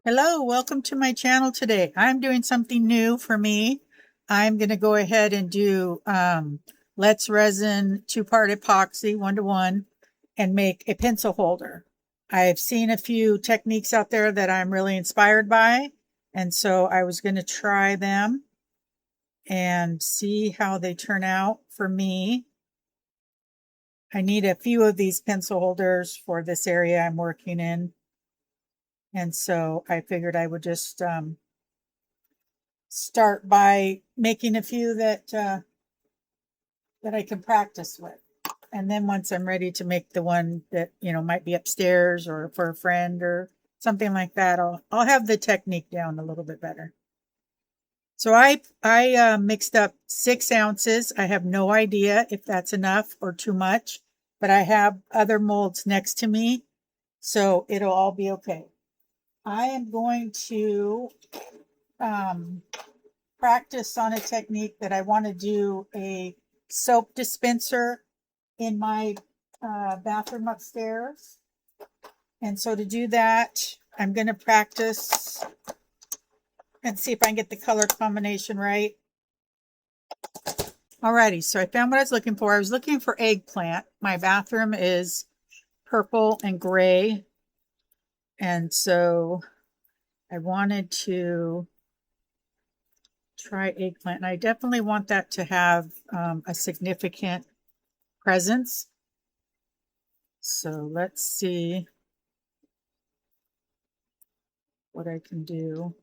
Hello, welcome to my channel today. I'm doing something new for me. I'm going to go ahead and do Let's Resin 2-part epoxy 1-to-1 and make a pencil holder. I've seen a few techniques out there that I'm really inspired by, and so I was going to try them and see how they turn out for me. I need a few of these pencil holders for this area I'm working in, and so I figured I would just start by making a few that I can practice with. And then once I'm ready to make the one that, might be upstairs or for a friend or something like that, I'll have the technique down a little bit better. So I mixed up 6 ounces. I have no idea if that's enough or too much, but I have other molds next to me, so it'll all be okay. I am going to practice on a technique that I want to do a soap dispenser in my bathroom upstairs. And so to do that, I'm going to practice and see if I can get the color combination right. Alrighty, so I found what I was looking for. I was looking for eggplant. My bathroom is purple and gray. And so I wanted to try eggplant. And I definitely want that to have a significant presence. So let's see what I can do.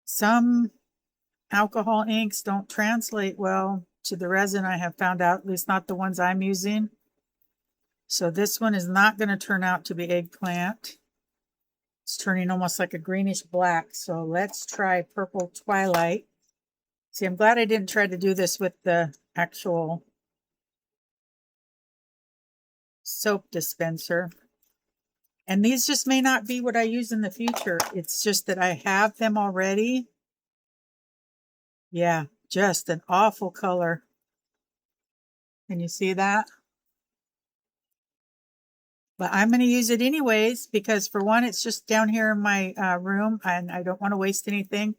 Some alcohol inks don't translate well to the resin, I have found out, at least not the ones I'm using. So this one is not going to turn out to be eggplant. It's turning almost like a greenish black. So let's try purple twilight. See, I'm glad I didn't try to do this with the actual soap dispenser. And these just may not be what I use in the future. It's just that I have them already. Yeah, just an awful color. Can you see that? But I'm going to use it anyways, because for one, it's just down here in my room and I don't want to waste anything.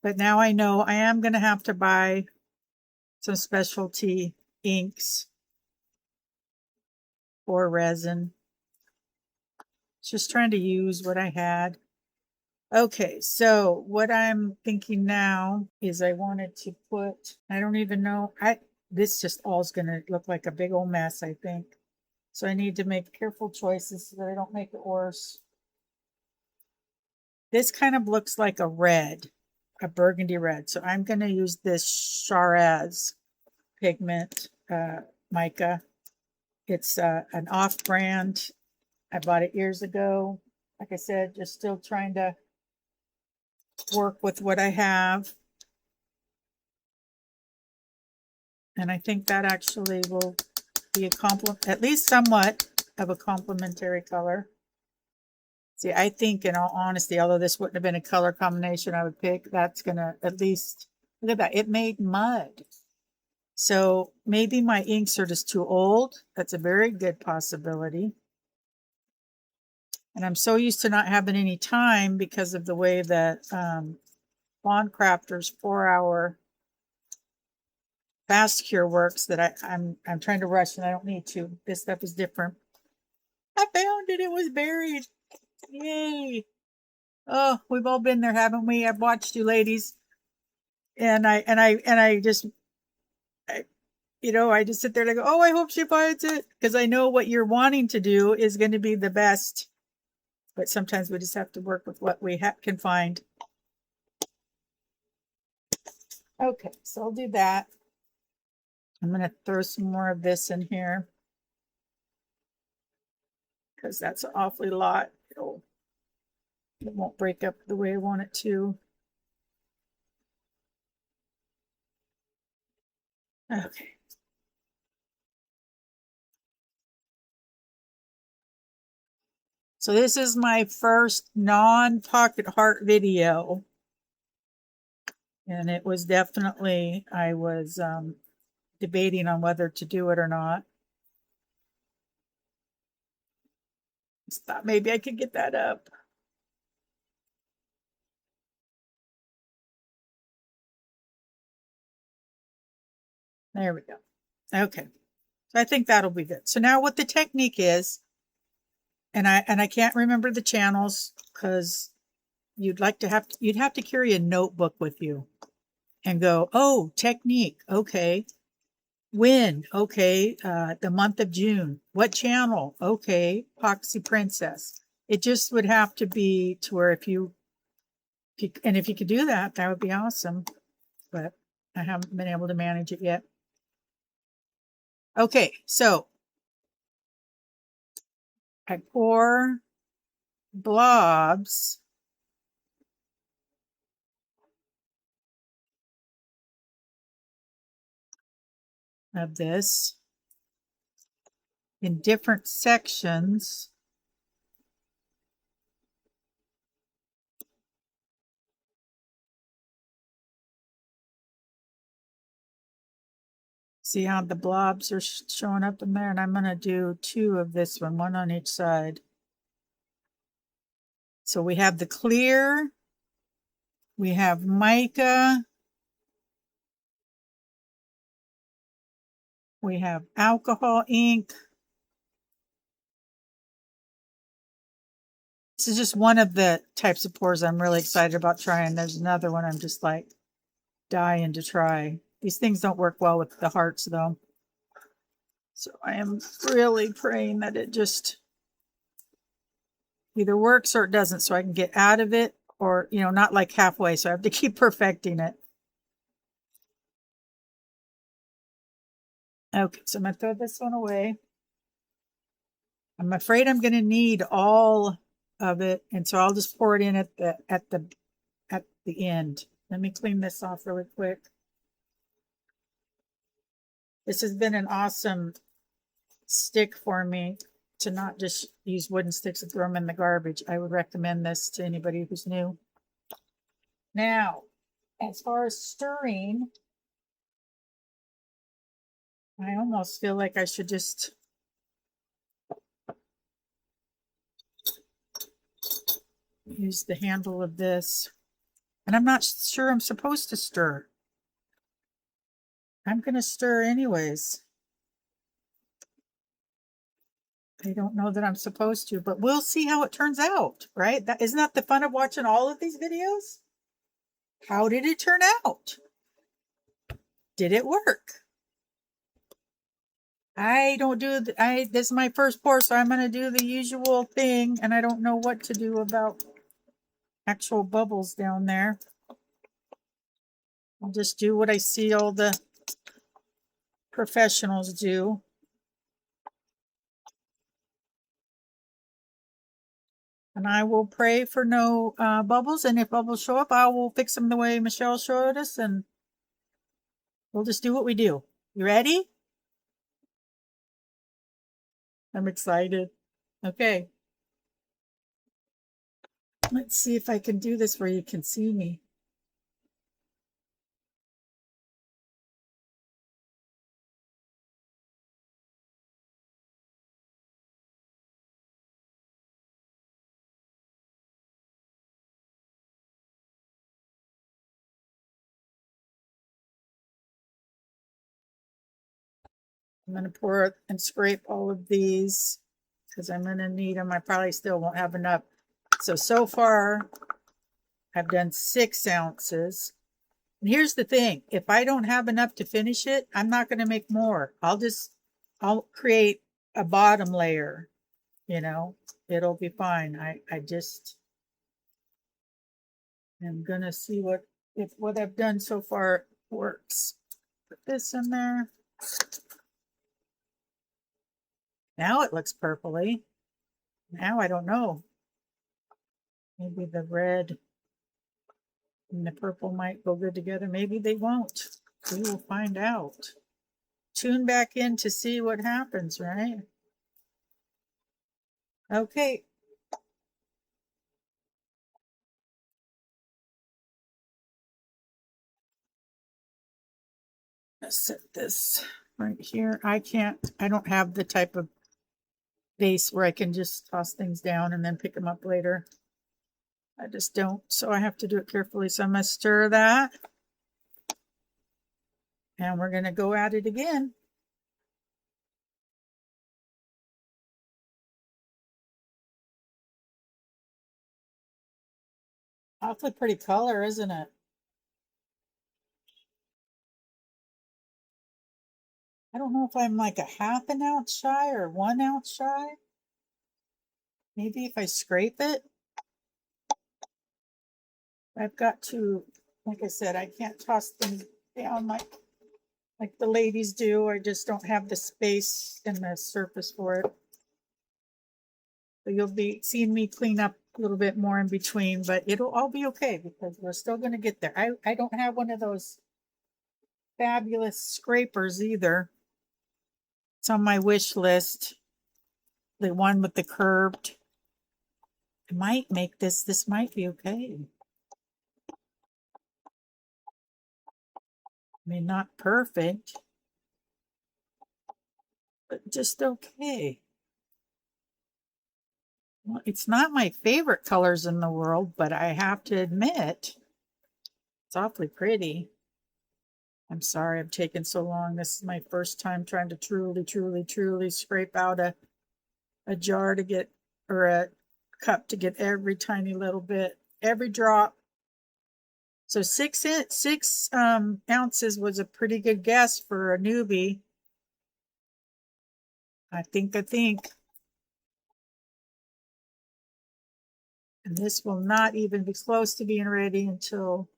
But now I know I am going to have to buy some specialty inks or resin. Just trying to use what I had. Okay, so what I'm thinking now is I wanted to put, I don't even know, this just all is going to look like a big old mess, I think. So I need to make careful choices so that I don't make it worse. This kind of looks like a red, a burgundy red. So I'm going to use this Shiraz pigment mica. It's an off-brand. I bought it years ago. Like I said, just still trying to work with what I have. And I think that actually will be a compliment, at least somewhat of a complementary color. See, I think in all honesty, although this wouldn't have been a color combination I would pick, that's going to at least, look at that, it made mud. So maybe my inks are just too old. That's a very good possibility. And I'm so used to not having any time because of the way that Bond Crafter's 4-hour fast cure works that I'm trying to rush and I don't need to. This stuff is different. I found it. It was buried. Yay. Oh, we've all been there, haven't we? I've watched you ladies. And I just I just sit there and I go, oh, I hope she finds it, because I know what you're wanting to do is going to be the best. But sometimes we just have to work with what we can find. Okay, so I'll do that. I'm going to throw some more of this in here because that's an awfully lot. It won't break up the way I want it to. Okay. So this is my first non-pocket heart video. And it was definitely, I was debating on whether to do it or not. Just thought maybe I could get that up. There we go. Okay. So I think that'll be good. So now what the technique is, and I can't remember the channels because you'd have to carry a notebook with you and go, oh, technique, okay. When, okay, the month of June. What channel? Okay, Epoxy Princess. It just would have to be to where and if you could do that, that would be awesome. But I haven't been able to manage it yet. Okay, so I pour blobs of this in different sections. See how the blobs are showing up in there? And I'm going to do 2 of this one on each side. So we have the clear, we have mica, we have alcohol ink. This is just one of the types of pours I'm really excited about trying. There's another one I'm just like dying to try. These things don't work well with the hearts though. So I am really praying that it just either works or it doesn't, so I can get out of it, or, you know, not like halfway. So I have to keep perfecting it. Okay, so I'm going to throw this one away. I'm afraid I'm going to need all of it, and so I'll just pour it in at the end. Let me clean this off really quick. This has been an awesome stick for me to not just use wooden sticks and throw them in the garbage. I would recommend this to anybody who's new. Now, as far as stirring, I almost feel like I should just use the handle of this. And I'm not sure I'm supposed to stir. I'm going to stir anyways. I don't know that I'm supposed to, but we'll see how it turns out, right? Isn't that the fun of watching all of these videos? How did it turn out? Did it work? I don't do this is my first pour, so I'm going to do the usual thing, and I don't know what to do about actual bubbles down there. I'll just do what I see all the professionals do. And I will pray for no bubbles, and if bubbles show up, I will fix them the way Michelle showed us, and we'll just do what we do. You ready? I'm excited. Okay. Let's see if I can do this where you can see me. I'm going to pour and scrape all of these because I'm going to need them. I probably still won't have enough. So far, I've done 6 ounces. And here's the thing. If I don't have enough to finish it, I'm not going to make more. I'll create a bottom layer, you know, it'll be fine. I just am going to see if what I've done so far works. Put this in there. Now it looks purpley. Now I don't know. Maybe the red and the purple might go good together. Maybe they won't. We will find out. Tune back in to see what happens, right? Okay. Let's set this right here. I don't have the type of vase where I can just toss things down and then pick them up later. I just don't, so I have to do it carefully. So I'm going to stir that. And we're going to go at it again. Awfully pretty color, isn't it? I don't know if I'm like a half an ounce shy or 1 ounce shy. Maybe if I scrape it. I've got to, like I said, I can't toss things down like the ladies do. I just don't have the space and the surface for it. So you'll be seeing me clean up a little bit more in between, but it'll all be okay because we're still going to get there. I don't have one of those fabulous scrapers either. It's on my wish list. The one with the curved. I might make this might be okay. I mean, not perfect, but just okay. Well, it's not my favorite colors in the world, but I have to admit, it's awfully pretty. I'm sorry I've taken so long. This is my first time trying to truly scrape out a jar to get, or a cup to get every tiny little bit, every drop. So 6 ounces was a pretty good guess for a newbie. I think. And this will not even be close to being ready until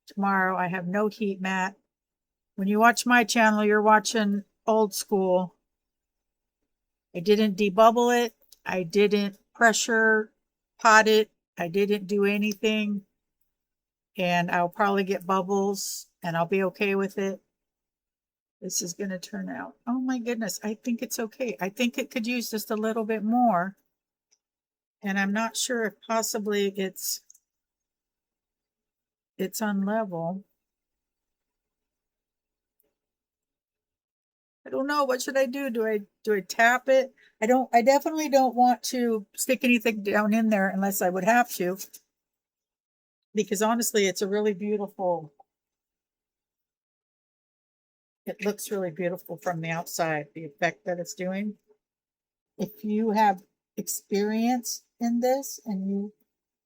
tomorrow. I have no heat mat. When you watch my channel, you're watching old school. I didn't debubble it. I didn't pressure pot it. I didn't do anything. And I'll probably get bubbles and I'll be okay with it. This is going to turn out. Oh my goodness. I think it's okay. I think it could use just a little bit more. And I'm not sure if possibly it's unlevel. I don't know. What should I do? Do I tap it? I definitely don't want to stick anything down in there unless I would have to. Because honestly, it's a really beautiful, it looks really beautiful from the outside, the effect that it's doing. If you have experience in this and you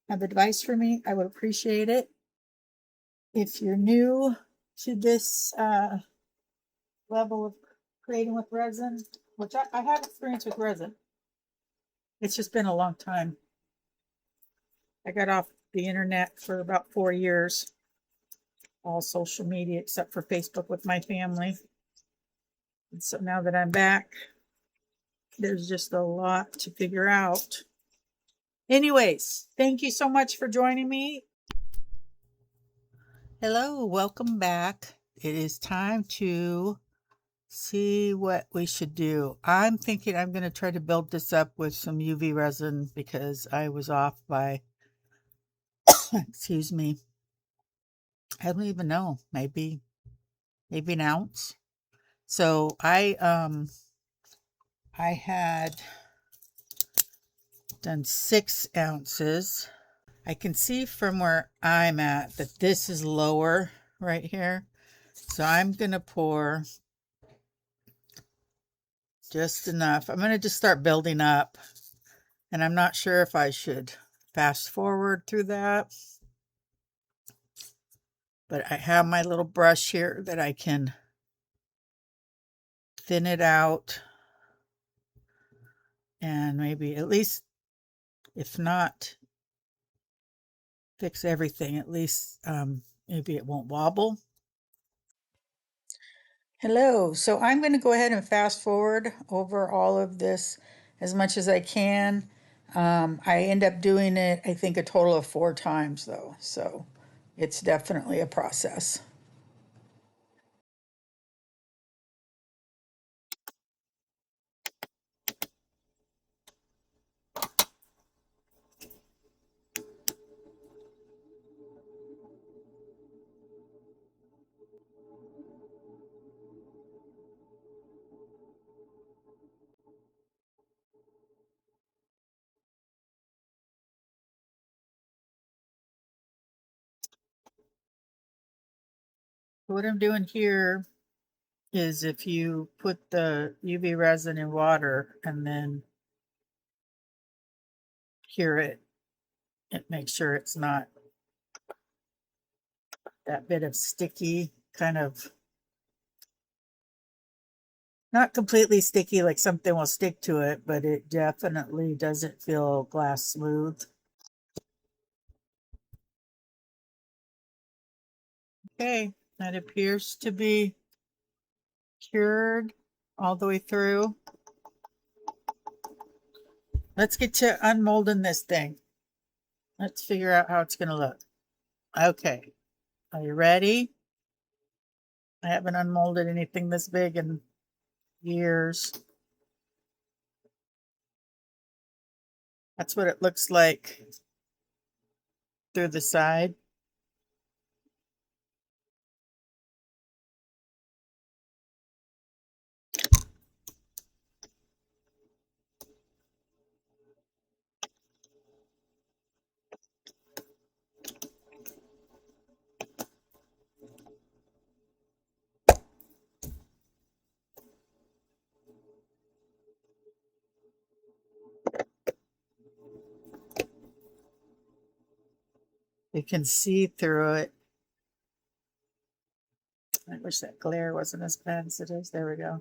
have advice for me, I would appreciate it. If you're new to this level of creating with resin, which I have experience with resin, it's just been a long time. I got off the internet for about 4 years, all social media except for Facebook with my family. And so now that I'm back, there's just a lot to figure out. Anyways, thank you so much for joining me. Hello, welcome back. It is time to see what we should do. I'm thinking I'm going to try to build this up with some UV resin because I was off by, excuse me, I don't even know, maybe an ounce. So I had done 6 ounces. I can see from where I'm at that this is lower right here. So I'm going to pour just enough. I'm going to just start building up. And I'm not sure if I should fast forward through that. But I have my little brush here that I can thin it out. And maybe at least, if not fix everything, at least maybe it won't wobble. Hello, so I'm going to go ahead and fast forward over all of this as much as I can. I end up doing it, I think, a total of 4 times though, so it's definitely a process. What I'm doing here is if you put the UV resin in water and then cure it, it makes sure it's not that bit of sticky, kind of not completely sticky like something will stick to it, but it definitely doesn't feel glass smooth. Okay, that appears to be cured all the way through. Let's get to unmolding this thing. Let's figure out how it's going to look. Okay, are you ready? I haven't unmolded anything this big in years. That's what it looks like through the side. You can see through it. I wish that glare wasn't as bad as it is. There we go.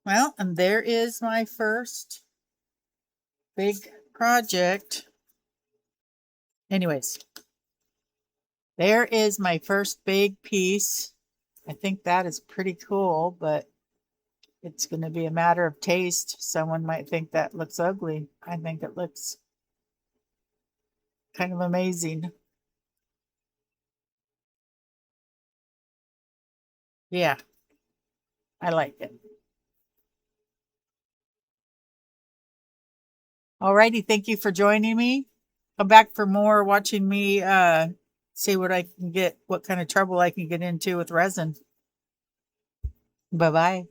Well, and there is my first big project. Anyways, there is my first big piece. I think that is pretty cool, but it's going to be a matter of taste. Someone might think that looks ugly. I think it looks kind of amazing. Yeah, I like it. Alrighty, thank you for joining me. Come back for more watching me see what I can get, what kind of trouble I can get into with resin. Bye-bye.